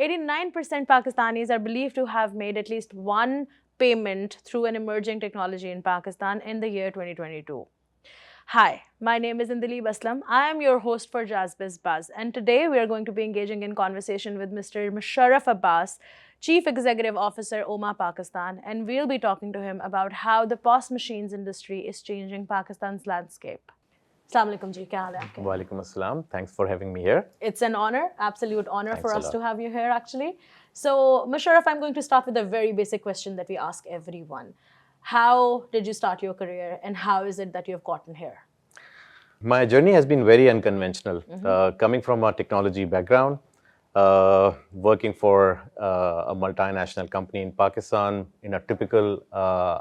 89% Pakistanis are believed to have made at least one payment through an emerging technology in Pakistan in the year 2022. Hi, my name is Indaleeb Aslam. I am your host for Jazz Biz Buzz, and today we are going to be engaging in conversation with Mr. Musharraf Abbas, Chief Executive Officer, OMA Pakistan, and we'll be talking to him about how the POS machines industry is changing Pakistan's landscape. Assalamu alaikum ji, kya haal hai aapke? Walaikum assalam. Thanks for having me here. It's an honor, absolute honor Thanks for a us lot. to have you here actually. So, Musharraf, I'm going to start with a very basic question that we ask everyone. How did you start your career and how is it that you have gotten here? My journey has been very unconventional. Coming from a technology background, working for a multinational company in Pakistan in a typical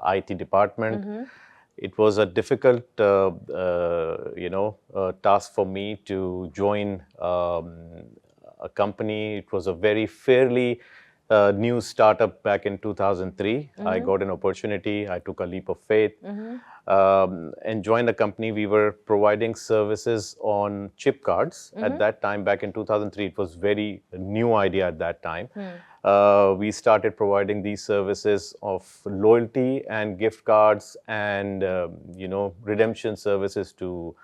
IT department, it was a difficult, task for me to join a company. It was a very fairly new startup back in 2003. I got an opportunity. I took a leap of faith and joined the company. We were providing services on chip cards. At that time, back in 2003, it was very new idea at that time. We started providing these services of loyalty and gift cards and, redemption services to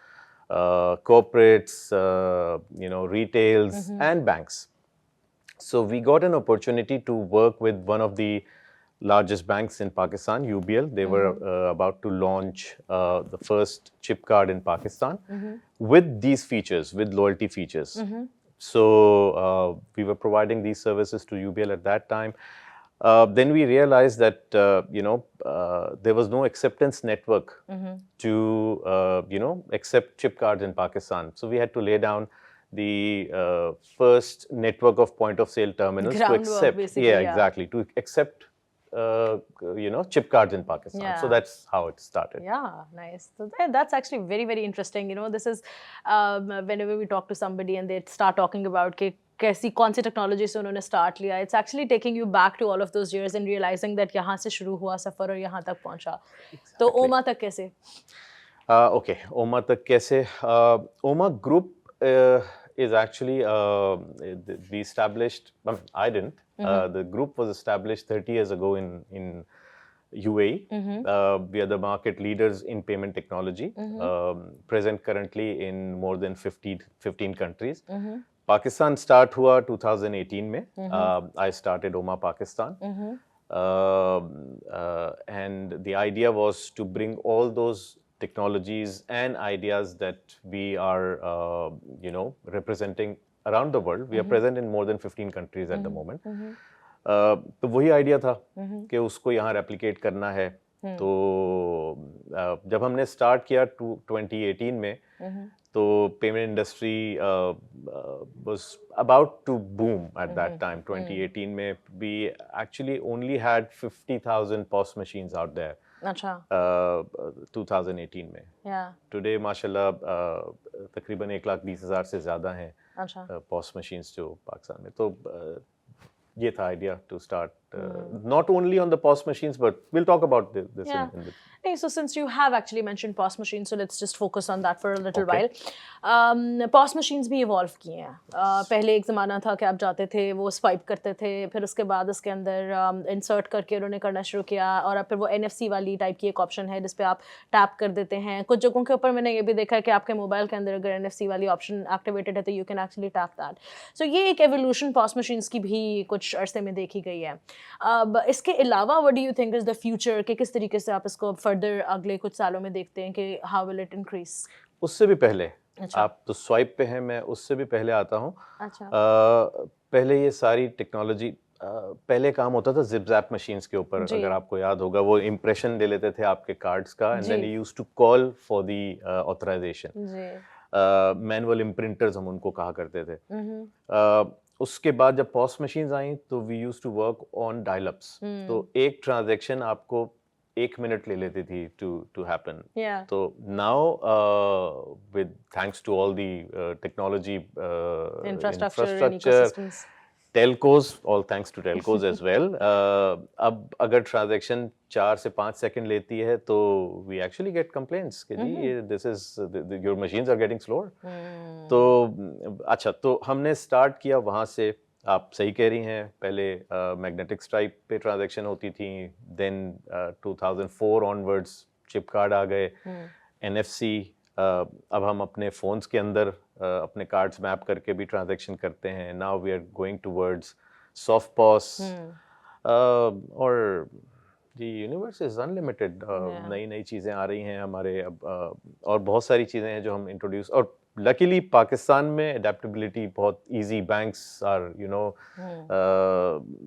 corporates, retails and banks. So we got an opportunity to work with one of the largest banks in Pakistan, UBL. They were about to launch the first chip card in Pakistan with these features, with loyalty features. So we were providing these services to UBL at that time. Then we realized that, there was no acceptance network to, accept chip cards in Pakistan. So we had to lay down the first network of point of sale terminals to Groundwork, accept, basically, yeah. exactly, to accept, chip cards in Pakistan. Yeah. So that's how it started. Yeah, nice. So that's actually very, very interesting. This is whenever we talk to somebody and they start talking about कौन सी technology से उन्होंने start लिया, it's actually taking you back to all of those years and realising that यहाँ से शुरू हुआ सफ़र और यहाँ तक पहुँचा. तो ओमा तक कैसे? Okay, OMA तक कैसे? OMA Group is actually we established. I didn't. The group was established 30 years ago in UAE. We are the market leaders in payment technology. Present currently in more than 15 countries. Pakistan start हुआ 2018 में. I started OMA Pakistan. And the idea was to bring all those technologies and ideas that we are, representing around the world. We are present in more than 15 countries at the moment. तो वही idea था कि उसको यहाँ replicate करना है. तो जब हमने स्टार्ट किया 2018 में, तो payment industry was about to boom at that time. 2018 में we actually only had 50,000 POS machines out there. अच्छा. 2018 में. Yeah. Today माशाल्लाह तकरीबन 1,20,000 से ज़्यादा हैं अच्छा. POS machines जो पाकिस्तान में. तो ये था idea to start not only on the POS machines, but we'll talk about this Yeah. in the... So since you have actually mentioned POS machines, so let's just focus on that for a little while. POS machines भी evolve किए हैं. पहले एक ज़माना था कि आप जाते थे, वो स्वाइप करते थे, फिर उसके बाद उसके अंदर इंसर्ट करके उन्होंने करना शुरू किया, और अब फिर वो NFC वाली टाइप की एक ऑप्शन है जिस पे आप टैप कर देते हैं. कुछ जगहों के ऊपर मैंने ये भी देखा है कि आपके मोबाइल के अंदर अगर NFC वाली ऑप्शन एक्टिवेटेड है तो you can actually tap that. So ये एक एवोल्यूशन POS machines की भी कुछ अरसे में देखी गई है. अब इसके अलावा what do you think is the future, कि किस तरीके से आप इसको फर्दर अगले कुछ सालों में देखते हैं कि हाउ विल इट इंक्रीज? उससे भी पहले, अच्छा. आप तो स्वाइप पे हैं, मैं उससे भी पहले आता हूँ. अच्छा. पहले ये सारी टेक्नोलॉजी, पहले काम होता था जिप जैप मशीन्स के ऊपर. अगर आपको याद होगा, वो इम्प्रेशन ले लेते थे आपके कार्ड्स का, and then you used to call for the authorization. Manual imprinters हम उनको कहा करते थे. उसके बाद जब POS मशीन्स आई तो we used to work on dial ups. तो एक ट्रांजैक्शन आपको 1 मिनट ले लेती थी to happen. Yeah. So now with thanks to all the technology infrastructure and ecosystems, telcos, all thanks to telcos as well. अब अगर transaction 4 से 5 second लेती है तो we actually get complaints कि जी this is your machines are getting slower. तो अच्छा, तो हमने start किया वहाँ से. आप सही कह रही हैं, पहले मैग्नेटिक स्ट्राइप पे ट्रांजैक्शन होती थी, देन 2004 ऑनवर्ड्स चिप कार्ड आ गए, NFC, अब हम अपने फ़ोन्स के अंदर अपने कार्ड्स मैप करके भी ट्रांजैक्शन करते हैं. Now we are going towards soft POS, और दी यूनिवर्स इज अनलिमिटेड. नई नई चीज़ें आ रही हैं हमारे अब, और बहुत सारी चीज़ें हैं जो हम इंट्रोड्यूस, और लकीली पाकिस्तान में अडेप्टेबिलिटी बहुत easy. Banks are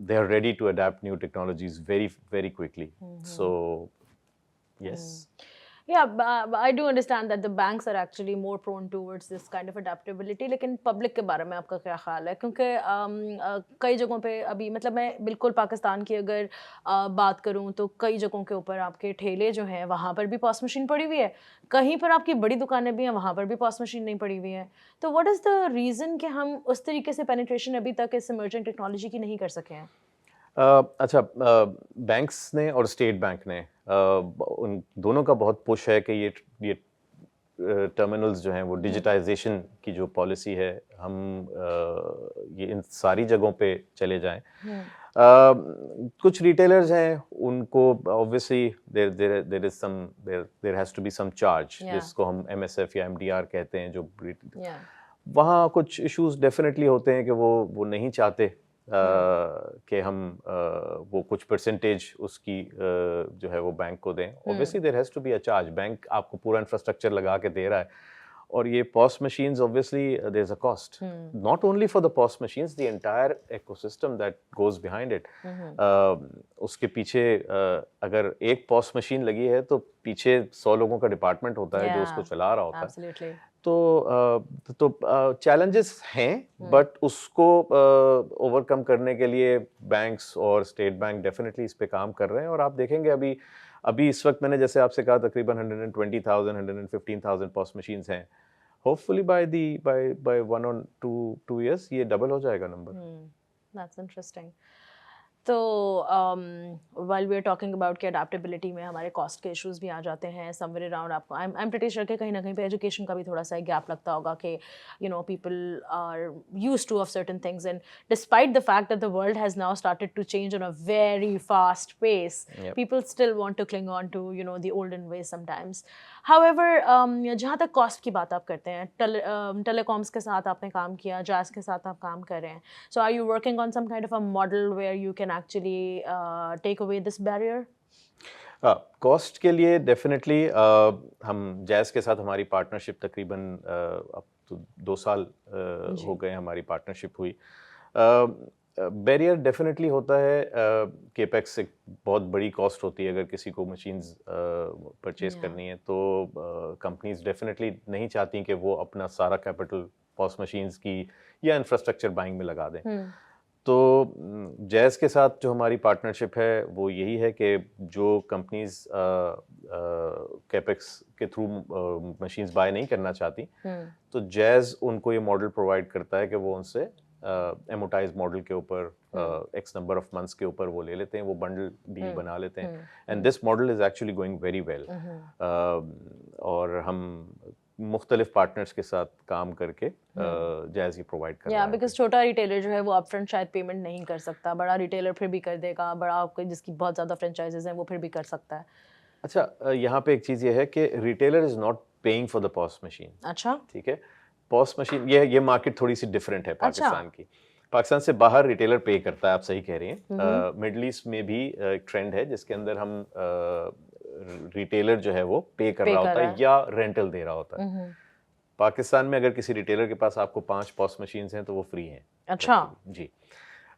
they are ready to adapt new technologies very very quickly. So yes. I do understand that the banks are actually more prone towards this kind of adaptability. लेकिन public के बारे में आपका क्या ख्याल है? क्योंकि कई जगहों पे अभी, मतलब मैं बिल्कुल पाकिस्तान की अगर बात करूं तो कई जगहों के ऊपर आपके ठेले जो हैं वहाँ पर भी पॉस मशीन पड़ी हुई है, कहीं पर आपकी बड़ी दुकानें भी हैं वहाँ पर भी पॉस मशीन नहीं पड़ी हुई है. तो व्हाट इज़ द रीज़न कि हम उस तरीके से पेनिट्रेशन अभी तक इस इमर्जिंग टेक्नोलॉजी की नहीं कर सके हैं? अच्छा, बैंक्स ने और स्टेट बैंक ने उन दोनों का बहुत पुश है कि ये टर्मिनल्स जो हैं वो डिजिटाइजेशन की जो पॉलिसी है, हम ये इन सारी जगहों पे चले जाएं. कुछ रिटेलर्स हैं, उनको obviously there has to be some charge, जिसको हम MSF या MDR कहते हैं, जो वहाँ कुछ इश्यूज डेफिनेटली होते हैं कि वो नहीं चाहते कि हम वो कुछ परसेंटेज उसकी जो है वो बैंक को दें. Obviously there has to be a charge. Bank आपको पूरा इंफ्रास्ट्रक्चर लगा के दे रहा है, और ये POS machines, obviously there is a cost, not only for the POS machines, the entire ecosystem that goes behind it. उसके पीछे अगर एक पॉस मशीन लगी है तो पीछे 100 लोगों का डिपार्टमेंट होता है जो उसको चला रहा होता है. तो चैलेंजेस हैं, बट उसको ओवरकम करने के लिए बैंक्स और स्टेट बैंक डेफिनेटली इस पे काम कर रहे हैं. और आप देखेंगे अभी इस वक्त मैंने जैसे आपसे कहा तकरीबन 120,000 115,000 पॉस मशीन्स हैं. होपफुली बाय 1 or 2 years ये डबल हो जाएगा नंबर. That's interesting. तो while we are talking about कि adaptability में हमारे cost के issues भी आ जाते हैं somewhere around. आपको I'm pretty sure कि कहीं ना कहीं पे education का भी थोड़ा सा gap लगता होगा कि people are used to of certain things, and despite the fact that the world has now started to change on a very fast pace, people still want to cling on to the olden ways sometimes. However, जहाँ तक cost की बात आप करते हैं, telecoms के साथ आपने काम किया, jazz के साथ आप काम कर रहे हैं. So are you working on some kind of a model where you can actually take away this barrier? Cost के लिए डेफिनेटली हम जैज़ के साथ हमारी पार्टनरशिप तकरीबन अब तो 2 साल हो गए हमारी पार्टनरशिप हुई. बैरियर डेफिनेटली होता है, केपेक्स एक बहुत बड़ी कॉस्ट होती है अगर किसी को मशीन्स परचेज करनी है, तो कंपनीज डेफिनेटली नहीं चाहती कि वो अपना सारा कैपिटल पॉस मशीन्स की या इंफ्रास्ट्रक्चर बाइंग में लगा दें. तो जैज़ के साथ जो हमारी पार्टनरशिप है वो यही है कि जो कंपनीज कैपेक्स के थ्रू मशीन्स बाय नहीं करना चाहती, तो जैज़ उनको ये मॉडल प्रोवाइड करता है कि वो उनसे एमोटाइज मॉडल के ऊपर एक्स नंबर ऑफ मंथ्स के ऊपर वो ले लेते हैं, वो बंडल डील बना लेते हैं. And this model is actually going very well. और हम मुख्तलिफ पार्टनर्स के साथ काम करके जैज़ ही प्रोवाइड कर रहा है. बिकॉज छोटा रिटेलर जो है वो अपफ्रंट शायद पेमेंट नहीं कर सकता, बड़ा रिटेलर फिर भी कर देगा, बड़ा कोई जिसकी बहुत ज़्यादा फ्रेंचाइजेज हैं वो फिर भी कर सकता है. अच्छा, यहाँ पे एक चीज़ ये है कि retailer is not paying for the POS machine. अच्छा, ठीक है. पॉस मशीन ये मार्केट थोड़ी सी डिफरेंट है पाकिस्तान की. पाकिस्तान से बाहर रिटेलर पे करता है, आप सही कह रही हैं. मिडल ईस्ट में भी एक ट्रेंड है जिसके अंदर हम रिटेलर जो है वो पे कर रहा होता है या रेंटल दे रहा होता है. पाकिस्तान में अगर किसी रिटेलर के पास आपको 5 पॉस मशीन्स हैं तो वो फ्री हैं. अच्छा जी.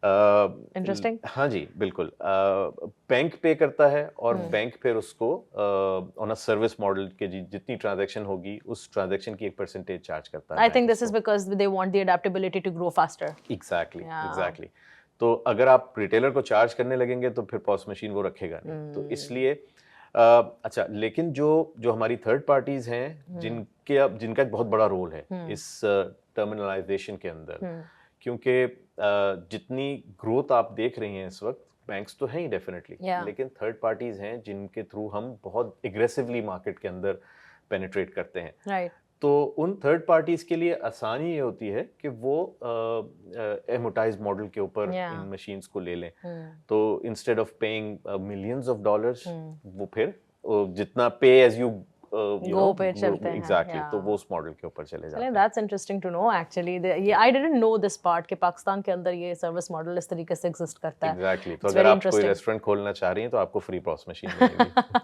इंटरेस्टिंग. हाँ जी, बिल्कुल. बैंक पे करता है और बैंक फिर उसको ऑन अ सर्विस मॉडल के जितनी ट्रांजैक्शन होगी उस ट्रांजैक्शन की एक परसेंटेज चार्ज करता है. I think this is because they want the adaptability to grow faster. Exactly. तो अगर आप रिटेलर को चार्ज करने लगेंगे तो फिर पॉस मशीन वो रखेगा नहीं. तो इसलिए अच्छा, लेकिन जो हमारी थर्ड पार्टीज हैं जिनका एक बहुत बड़ा रोल है इस टर्मिनलाइजेशन के अंदर, क्योंकि जितनी ग्रोथ आप देख रही हैं इस वक्त, बैंक्स तो हैं ही डेफिनेटली, लेकिन थर्ड पार्टीज हैं जिनके थ्रू हम बहुत एग्रेसिवली मार्केट के अंदर पेनिट्रेट करते हैं. तो उन थर्ड पार्टीज के लिए आसानी ये होती है कि वो एमोटाइज मॉडल के ऊपर इन मशीन्स को ले लें। तो instead of paying millions of dollars, वो फिर जितना पे एज यू गो पे चलते हैं। एग्जैक्टली, तो वो उस मॉडल के ऊपर चले जाते हैं। That's interesting to know actually. ये I didn't know this part कि पाकिस्तान के अंदर ये सर्विस मॉडल इस तरीके से एग्जिस्ट करता है। एग्जैक्टली, तो अगर आप कोई रेस्टोरेंट खोलना चाह रही हैं तो आपको फ्री पॉस मशीन मिलेगी।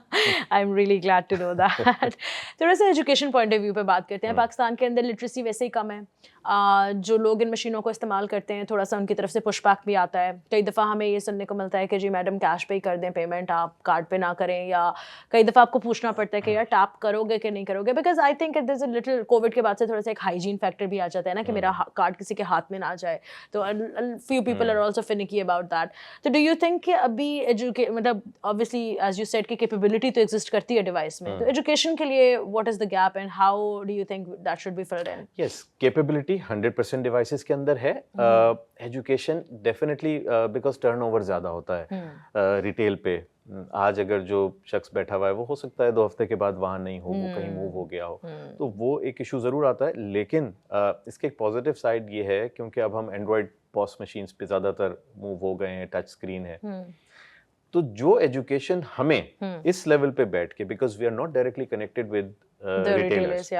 I am really glad to know that. थोड़ा सा एजुकेशन पॉइंट ऑफ व्यू पे बात करते हैं। पाकिस्तान के अंदर लिटरेसी वैसे ही कम है। जो लोग इन मशीनों को इस्तेमाल करते हैं, थोड़ा सा उनकी तरफ से पुशबैक भी आता है। कई दफ़ा हमें ये सुनने को मिलता है कि जी मैडम कैश पे ही कर दें पेमेंट, आप कार्ड पे ना करें, या कई दफ़ा आपको पूछना पड़ता है कि यार टैप करोगे कि नहीं करोगे, because I think this a little Covid के बाद से थोड़ा सा एक हाइजीन फैक्टर भी आ जाता है ना कि मेरा कार्ड किसी के हाथ में ना जाए। तो few people are also finicky about that. तो डू यू थिंक कि अभी मतलब ऑब्वियसली एज यू सेड कि कैपेबिलिटी तो एग्जिस्ट करती है डिवाइस में, तो एजुकेशन के लिए what is the gap and how do you think that should be filled in? Yes, capability 100% devices के अंदर है। एजुकेशन डेफिनेटली बिकॉज टर्नओवर ज़्यादा होता है रिटेल पे। आज अगर जो शख्स बैठा हुआ है वो हो सकता है 2 हफ्ते के बाद वहाँ नहीं हो, वो कहीं मूव हो गया हो, तो वो एक इशू ज़रूर आता है। लेकिन इसके एक पॉजिटिव साइड ये है, क्योंकि अब हम एंड्रॉयड पॉस मशीन्स पे ज़्यादातर मूव हो गए हैं, टच स्क्रीन है, तो जो एजुकेशन हमें इस लेवल पे बैठ के, because we are not directly connected with retailers,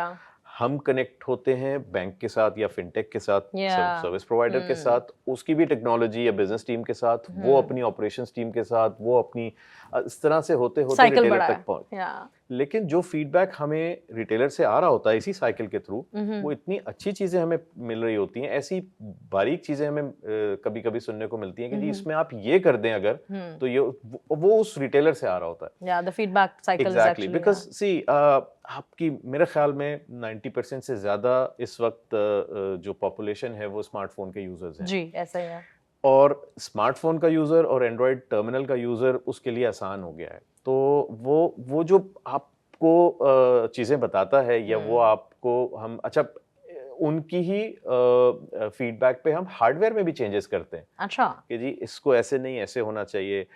हम कनेक्ट होते हैं बैंक के साथ या फिनटेक के साथ, सर्विस प्रोवाइडर के साथ, उसकी भी टेक्नोलॉजी या बिजनेस टीम के साथ, वो अपनी ऑपरेशंस टीम के साथ, वो अपनी इस तरह से होते होते रिटेलर तक पहुंच। लेकिन जो फीडबैक हमें रिटेलर से आ रहा होता है इसी साइकिल के थ्रू, वो इतनी अच्छी चीजें हमें मिल रही होती हैं, ऐसी बारीक चीजें हमें कभी कभी सुनने को मिलती हैं कि जी इसमें आप ये कर दें अगर, तो ये वो उस रिटेलर से आ रहा होता है। The feedback cycle exactly, because see आपकी मेरे ख्याल में 90% से ज्यादा इस वक्त जो पॉपुलेशन है वो स्मार्टफोन के यूजर्स हैं। जी ऐसा ही है। और स्मार्टफोन का यूज़र और एंड्रॉयड टर्मिनल का यूज़र उसके लिए आसान हो गया है। तो वो जो आपको चीज़ें बताता है, या वो आपको हम अच्छा उनकी ही फीडबैक पे हम हार्डवेयर में भी चेंजेस करते हैं। अच्छा, कि जी इसको ऐसे नहीं ऐसे होना चाहिए।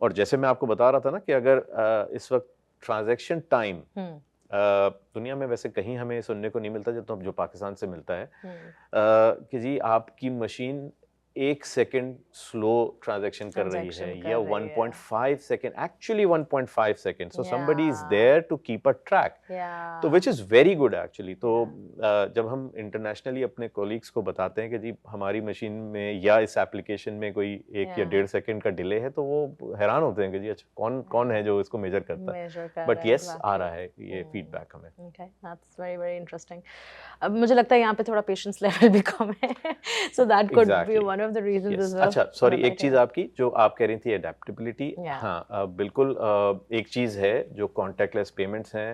और जैसे मैं आपको बता रहा था ना कि अगर इस वक्त ट्रांजैक्शन टाइम दुनिया में वैसे कहीं हमें सुनने को नहीं मिलता जो पाकिस्तान से मिलता है, कि जी आपकी मशीन 1 सेकेंड स्लो ट्रांजैक्शन कर रही है, या 1.5 second, actually 1.5 second, so somebody is there to keep a track, तो which is very good actually। तो जब हम इंटरनेशनली अपने कोलीग्स को बताते हैं कि जी हमारी मशीन में या इस एप्लीकेशन में कोई 1 या 1.5 सेकेंड का डिले है, तो वो हैरान होते हैं कि जी अच्छा कौन है जो इसको मेजर करता है। बट यस, आ रहा है ये फीडबैक हमें। Okay, that's very very interesting. अब मुझे लगता है यहाँ पे थोड़ा पेशेंस लेवल भी कम है, so that could be one of the reasons as well. अच्छा, सॉरी, एक चीज आपकी जो आप कह रही थी एडेप्टेबिलिटी, हाँ बिल्कुल, एक चीज है जो कॉन्टैक्टलेस पेमेंट्स हैं,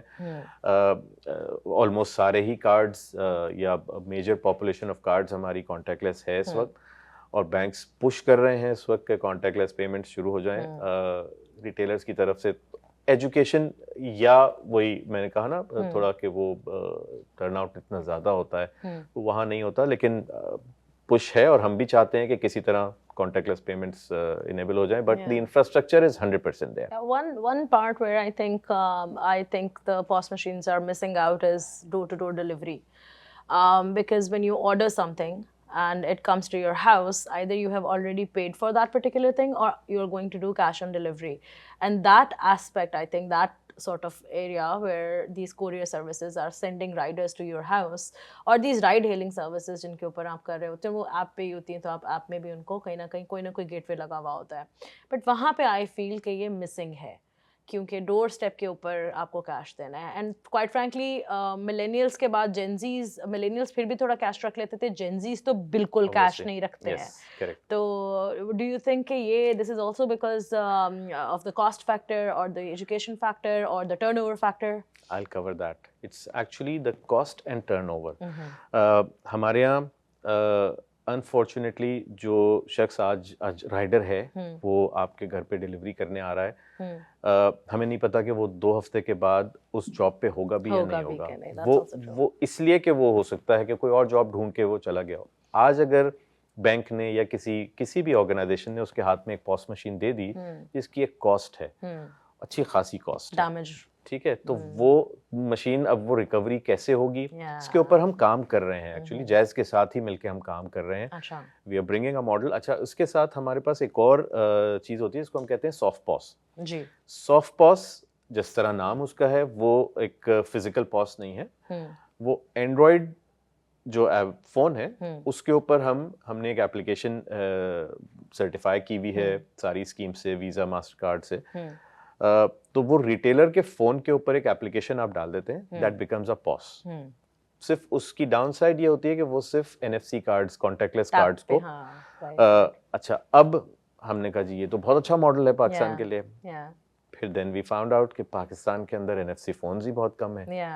ऑलमोस्ट सारे ही कार्ड्स या मेजर पॉपुलेशन ऑफ कार्ड्स हमारी कॉन्टैक्टलेस है इस वक्त, और बैंक्स पुश कर रहे हैं इस वक्त के कॉन्टैक्टलेस पेमेंट्स शुरू हो जाएं रिटेलर्स की तरफ से। एजुकेशन, या वही मैंने कहा ना थोड़ा कि वो टर्नआउट इतना ज़्यादा होता है, तो वहाँ नहीं होता, लेकिन पुश है और हम भी चाहते हैं कि किसी तरह contactless payments enable हो जाए, but the infrastructure is 100% there. One part where I think the POS machines are missing out is door-to-door delivery, because when you order something and it comes to your house, either you have already paid for that particular thing or you're going to do cash on delivery, and that aspect, I think that sort of area where these courier services are sending riders to your house, और these ride hailing services जिनके ऊपर आप कर रहे होते हैं वो app पे ही होती हैं, तो आप ऐप में भी उनको कहीं ना कोई गेटवे लगा हुआ होता है, बट वहाँ पे आई फील कि ये मिसिंग है, क्योंकि डोर स्टेप के ऊपर आपको कैश देना है। एंड क्वाइट फ्रैंकली मिलेनियल्स के बाद जेनजीज, मिलेनियल्स फिर भी थोड़ा कैश रख लेते थे, जेनजीज तो बिल्कुल कैश नहीं रखते हैं। तो डू यू थिंक कि ये this is also because of the cost factor और द एजुकेशन फैक्टर और the turnover factor? I'll cover that. It's actually the cost and turnover. हमारे यहाँ अनफॉर्चुनेटली जो शख्स आज राइडर है वो आपके घर पे डिलीवरी करने आ रहा है, हमें नहीं पता कि वो 2 हफ्ते के बाद उस जॉब पे होगा भी या नहीं होगा। वो इसलिए कि वो हो सकता है कि कोई और जॉब ढूंढ के वो चला गया हो। आज अगर बैंक ने या किसी भी ऑर्गेनाइजेशन ने उसके हाथ में एक पॉस मशीन दे दी जिसकी एक कॉस्ट है, अच्छी खासी कॉस्ट, ठीक है, तो वो मशीन अब वो रिकवरी कैसे होगी इसके ऊपर हम काम कर रहे हैं। एक्चुअली जैज के साथ ही मिलके हम काम कर रहे हैं। अच्छा, we are bringing a model. अच्छा, उसके साथ हमारे पास एक और चीज होती है, इसको हम कहते हैं सॉफ्ट पॉस। जी। सॉफ्ट पॉस जिस तरह नाम उसका है, वो एक फिजिकल पॉस नहीं है, वो एंड्रॉयड जो फोन है उसके ऊपर हमने एक एप्लीकेशन सर्टिफाई की हुई है सारी स्कीम से, वीजा मास्टर कार्ड से। तो वो रिटेलर के फोन के ऊपर एक एप्लीकेशन आप डाल देते हैं, दैट बिकम्स अ पॉस। सिर्फ उसकी डाउन साइड ये होती है कि वो सिर्फ एनएफसी कार्ड्स, कॉन्टेक्टलेस कार्ड्स को अच्छा, अब हमने कहा जी ये तो बहुत अच्छा मॉडल है पाकिस्तान के लिए। फिर देन वी फाउंड आउट कि पाकिस्तान के अंदर एनएफसी फोन्स ही बहुत कम है।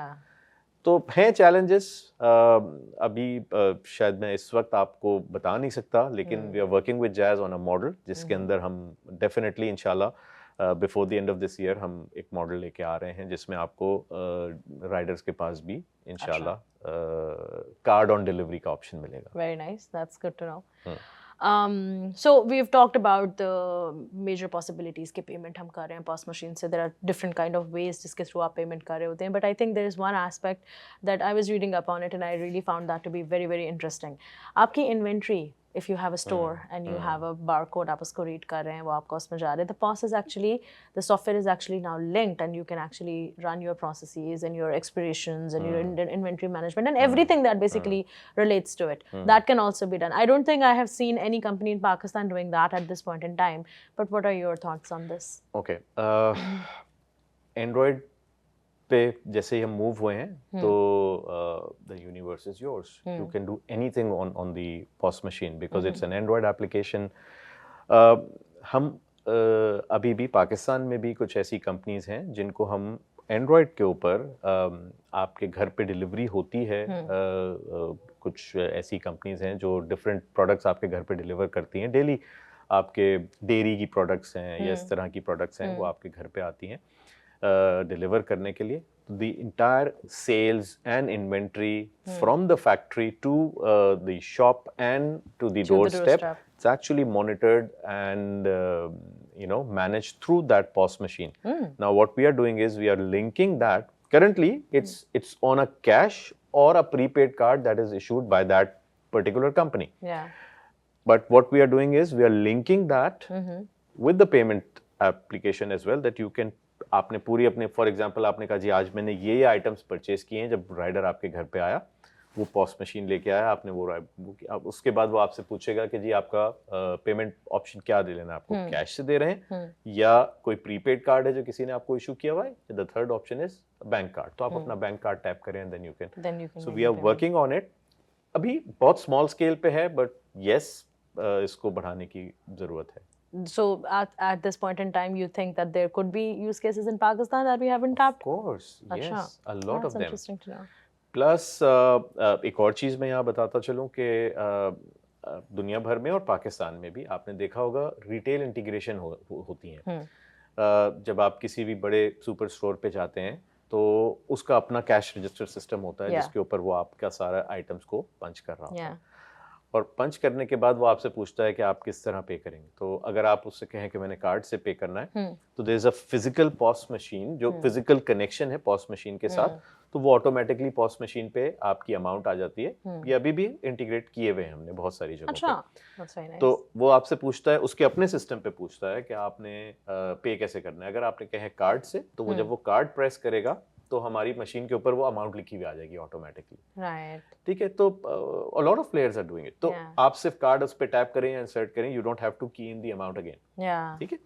तो हैं चैलेंजेस, अभी शायद मैं इस वक्त आपको बता नहीं सकता, लेकिन we are working with Jazz on a model जिसके अंदर हम डेफिनेटली इंशाल्लाह before the end of this year हम एक मॉडल लेके आ रहे हैं जिसमें आपको राइडर्स के पास भी इंशाल्लाह कार्ड ऑन डिलीवरी का ऑप्शन मिलेगा। Very nice, that's good to know. So we've talked about the major possibilities कि payment हम कर रहे हैं POS machine से. There are different kind of ways जिसके through आप payment कर रहे होते हैं. But I think there is one aspect that I was reading up on it and I really found that to be very very interesting. आपकी inventory, if you have a store and you have a barcode, आप उसको read कर रहे हैं, वो आपको उसमें जा रहे हैं. The POS is actually, the software is actually now linked and you can actually run your processes and your expirations and your inventory management and everything that basically relates to it. That can also be done. I don't think I have seen any company in Pakistan doing that at this point in time. But what are your thoughts on this? Okay. Android पे जैसे ही हम move हुए हैं तो the universe is yours, you can do anything on the POS machine because it's an Android application. हम अभी भी पाकिस्तान में भी कुछ ऐसी कंपनीज हैं जिनको हम एंड्रॉयड के ऊपर आपके घर पे डिलीवरी होती है। कुछ ऐसी कंपनीज हैं जो डिफरेंट प्रोडक्ट्स आपके घर पे डिलीवर करती हैं डेली। आपके डेयरी की प्रोडक्ट्स हैं या इस तरह की प्रोडक्ट्स हैं, वो आपके घर पे आती हैं डिलीवर करने के लिए। The entire sales and inventory from the factory to the shop and to the door step, it's actually monitored and managed through that POS machine. Now what we are doing is we are linking that. Currently it's on a cash or a prepaid card that is issued by that particular company. But what we are doing is we are linking that with the payment application as well, that you can, आपने पूरी अपने, for example आपने कहा जी आज मैंने ये items purchase किए हैं, जब राइडर आपके घर पे आया वो POS मशीन लेके आया, आपने वो अब उसके बाद वो आपसे पूछेगा कि जी आपका पेमेंट ऑप्शन क्या दे लेना, आपको कैश से दे रहे हैं या कोई प्रीपेड कार्ड है जो किसी ने आपको इशू किया हुआ है, the third option is bank card. तो आप अपना बैंक कार्ड टैप करें and then you can. So we are working on it. अभी बहुत स्मॉल स्केल पे है, बट यस इसको बढ़ाने की जरूरत है। So at this point in time, you think that there could be use cases in Pakistan that we haven't tapped? Of course, yes, a lot of them. That's interesting to know. Plus एक और चीज़ मैं यहाँ बताता चलूँ कि दुनिया भर में और पाकिस्तान में भी आपने देखा होगा रिटेल इंटीग्रेशन होती हैं। जब आप किसी भी बड़े सुपर स्टोर पे जाते हैं तो उसका अपना कैश रजिस्टर सिस्टम होता है जिसके ऊपर वो आपका सारा आइटम्स को पंच कर रहा होता है। और पंच करने के बाद वो आपसे पूछता है कि आप किस तरह पे करेंगे। तो अगर आप उससे कहें कि मैंने कार्ड से पे करना है तो there is a physical POS machine जो फिजिकल कनेक्शन है POS मशीन के साथ, तो वो ऑटोमेटिकली POS मशीन पे आपकी अमाउंट आ जाती है। ये अभी भी इंटीग्रेट किए हुए हैं हमने बहुत सारी जगहों पे। तो वो आपसे पूछता है, उसके अपने सिस्टम पे पूछता है कि आपने पे कैसे करना है। अगर आपने कहे कार्ड से, तो वो जब वो कार्ड प्रेस करेगा तो हमारी मशीन के ऊपर वो अमाउंट लिखी हुई आ जाएगी ऑटोमेटिकली। राइट, ठीक है। तो a lot of players are doing it. तो आप सिर्फ कार्ड उस पे टैप करें या इंसर्ट करें, you don't have to key in the amount again. ठीक है।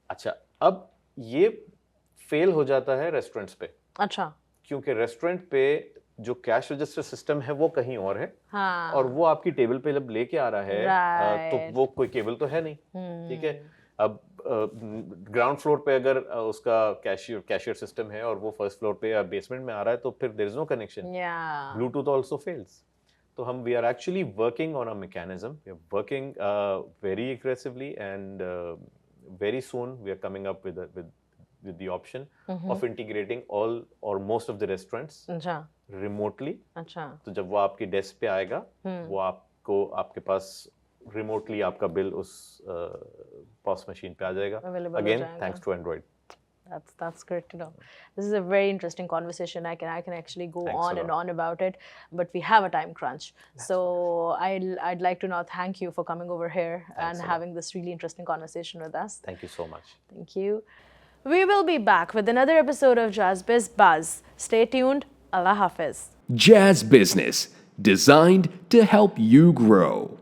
अच्छा, अब ये फेल हो जाता है रेस्टोरेंट्स पे। अच्छा, क्योंकि रेस्टोरेंट पे जो कैश रजिस्टर सिस्टम है वो कहीं और है, और वो आपकी टेबल पे जब लेके आ रहा है तो वो कोई केबल तो है नहीं। ठीक है। अब ग्राउंड फ्लोर पे अगर उसका कैशियर सिस्टम है और वो फर्स्ट फ्लोर पे या बेसमेंट में आ रहा है तो फिर there is no connection. Bluetooth also fails. तो हम we are actually working on a mechanism, we are working very aggressively and very soon we are coming up with the option of integrating all or most of the restaurants remotely. तो जब वो आपकी desk पे आएगा वो आपको आपके पास रिमोटली आपका बिल उस POS मशीन पे आ जाएगा। Again thanks to Android. That's great to know. This is a very interesting conversation. I can actually go Thanks a on and lot. on about it, but we have a time crunch. So I'd like to now thank you for coming over here and a lot. having this really interesting conversation with us. Thank you so much. Thank you. We will be back with another episode of Jazz Biz Buzz. Stay tuned. Allah Hafiz. Jazz Business, designed to help you grow.